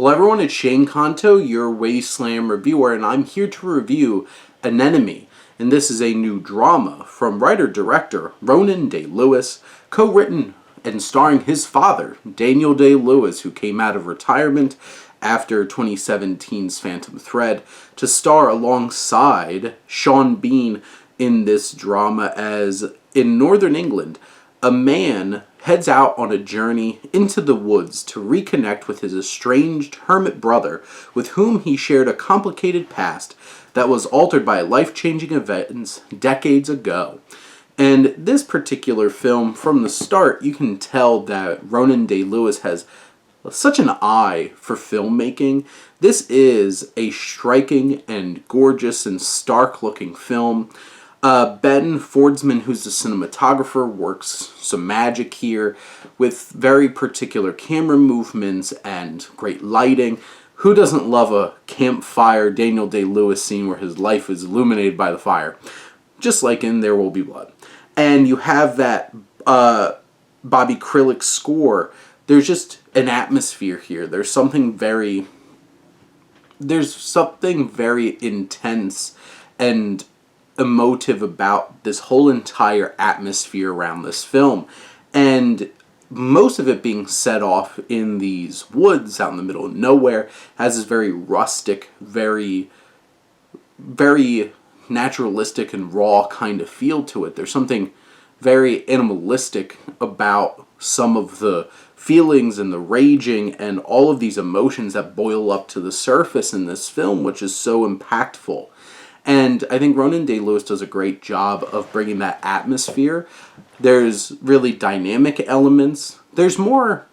Hello everyone, it's Shane Kanto, your Wasteland reviewer, and I'm here to review Anemone. And this is a new drama from writer-director Ronan Day-Lewis, co-written and starring his father, Daniel Day-Lewis, who came out of retirement after 2017's Phantom Thread, to star alongside Sean Bean in this drama as, in Northern England, a man heads out on a journey into the woods to reconnect with his estranged hermit brother, with whom he shared a complicated past that was altered by life-changing events decades ago. And this particular film, from the start, you can tell that Ronan Day-Lewis has such an eye for filmmaking. This is a striking and gorgeous and stark-looking film. Ben Fordsman, who's the cinematographer, works some magic here with very particular camera movements and great lighting. Who doesn't love a campfire Daniel Day-Lewis scene where his life is illuminated by the fire? Just like in There Will Be Blood. And you have that Bobby Krilic score. There's just an atmosphere here. There's something very intense and emotive about this whole entire atmosphere around this film, and most of it being set off in these woods out in the middle of nowhere has this very rustic, very naturalistic and raw kind of feel to it. There's something very animalistic about some of the feelings and the raging and all of these emotions that boil up to the surface in this film, which is so impactful. And I think Ronan Day-Lewis does a great job of bringing that atmosphere. There's really dynamic elements. There's more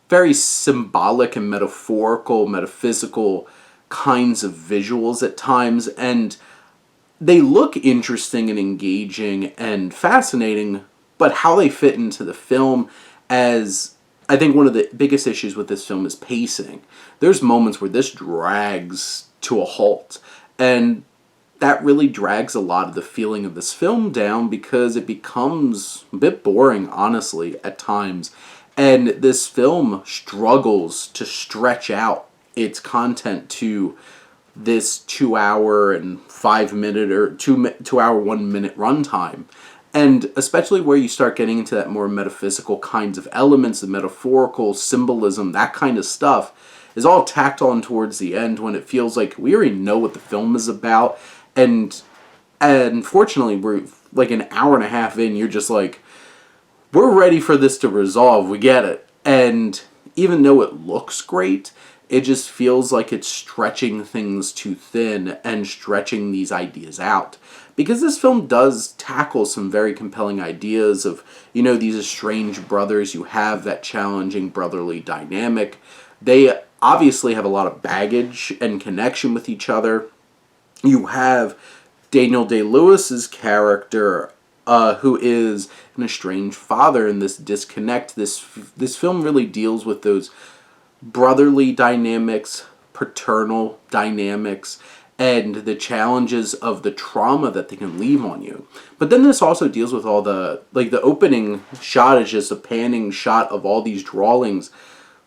very symbolic and metaphorical, metaphysical kinds of visuals at times, and they look interesting and engaging and fascinating, but how they fit into the film, as I think one of the biggest issues with this film is pacing. There's moments where this drags to a halt, and that really drags a lot of the feeling of this film down because it becomes a bit boring, honestly, at times. And this film struggles to stretch out its content to this 2 hour and 5 minute or 2 hour 1 minute runtime. And especially where you start getting into that more metaphysical kinds of elements, the metaphorical symbolism, that kind of stuff, is all tacked on towards the end when it feels like we already know what the film is about. And unfortunately, we're like an hour and a half in, you're just like, we're ready for this to resolve, we get it. And even though it looks great, it just feels like it's stretching things too thin and stretching these ideas out. Because this film does tackle some very compelling ideas of, these estranged brothers. You have that challenging brotherly dynamic. They obviously have a lot of baggage and connection with each other. You have Daniel Day-Lewis's character, who is an estranged father, and this disconnect. This film really deals with those brotherly dynamics, paternal dynamics, and the challenges of the trauma that they can leave on you. But then this also deals with all the opening shot is just a panning shot of all these drawings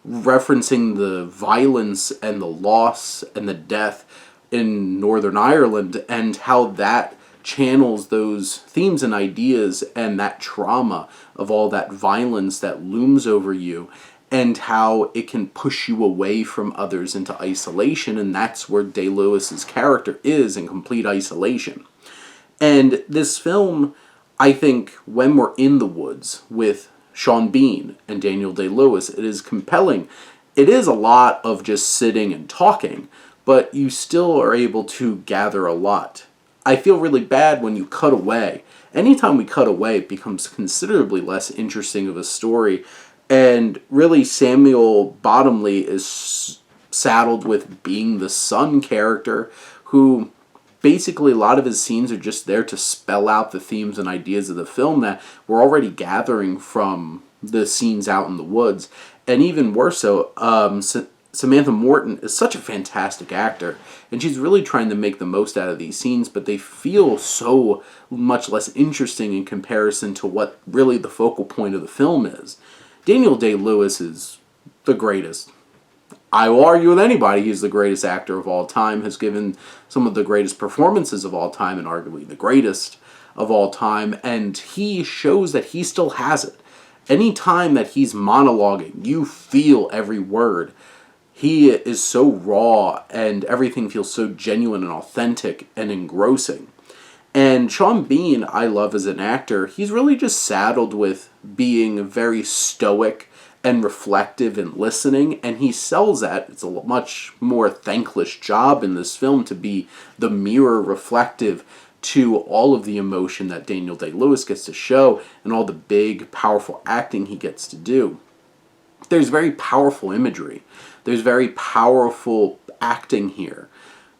referencing the violence and the loss and the death in Northern Ireland, and how that channels those themes and ideas and that trauma of all that violence that looms over you, and how it can push you away from others into isolation. And that's where Day-Lewis's character is, in complete isolation. And this film, I think, when we're in the woods with Sean Bean and Daniel Day-Lewis, it is compelling. It is a lot of just sitting and talking, but you still are able to gather a lot. I feel really bad when you cut away. Anytime we cut away, it becomes considerably less interesting of a story. And really, Samuel Bottomley is saddled with being the son character, who basically a lot of his scenes are just there to spell out the themes and ideas of the film that we're already gathering from the scenes out in the woods. And even worse so, Samantha Morton is such a fantastic actor, and she's really trying to make the most out of these scenes, but they feel so much less interesting in comparison to what really the focal point of the film is. Daniel Day-Lewis is the greatest. I will argue with anybody he's the greatest actor of all time, has given some of the greatest performances of all time, and arguably the greatest of all time, and he shows that he still has it. Any time that he's monologuing, you feel every word. He is so raw, and everything feels so genuine and authentic and engrossing. And Sean Bean, I love as an actor, he's really just saddled with being very stoic and reflective and listening, and he sells that. It's a much more thankless job in this film to be the mirror reflective to all of the emotion that Daniel Day-Lewis gets to show and all the big, powerful acting he gets to do. There's very powerful imagery. There's very powerful acting here.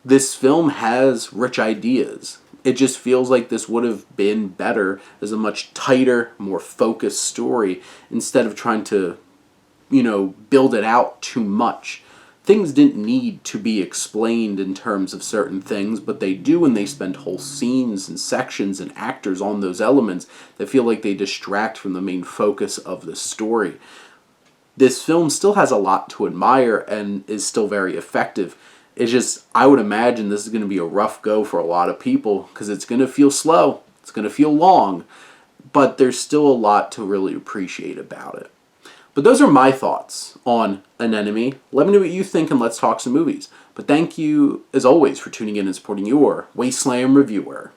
This film has rich ideas. It just feels like this would have been better as a much tighter, more focused story instead of trying to, build it out too much. Things didn't need to be explained in terms of certain things, but they do, and they spend whole scenes and sections and actors on those elements that feel like they distract from the main focus of the story. This film still has a lot to admire and is still very effective. It's just, I would imagine this is going to be a rough go for a lot of people because it's going to feel slow, it's going to feel long, but there's still a lot to really appreciate about it. But those are my thoughts on Anemone. Let me know what you think, and let's talk some movies. But thank you, as always, for tuning in and supporting your Wasteland reviewer.